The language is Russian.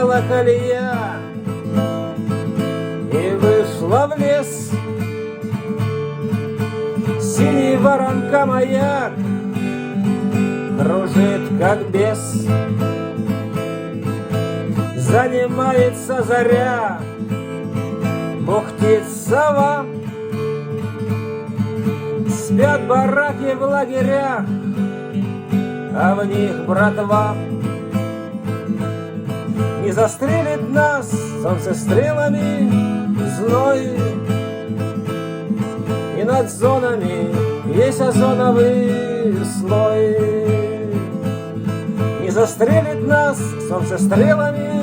заехала колея и вышла в лес. Синий воронка-маяк кружит, как бес. Занимается заря, бухтит сова. Спят бараки в лагерях, а в них братва. Не застрелит нас солнцестрелами зной, и над зонами есть озоновый слой. Не застрелит нас солнцестрелами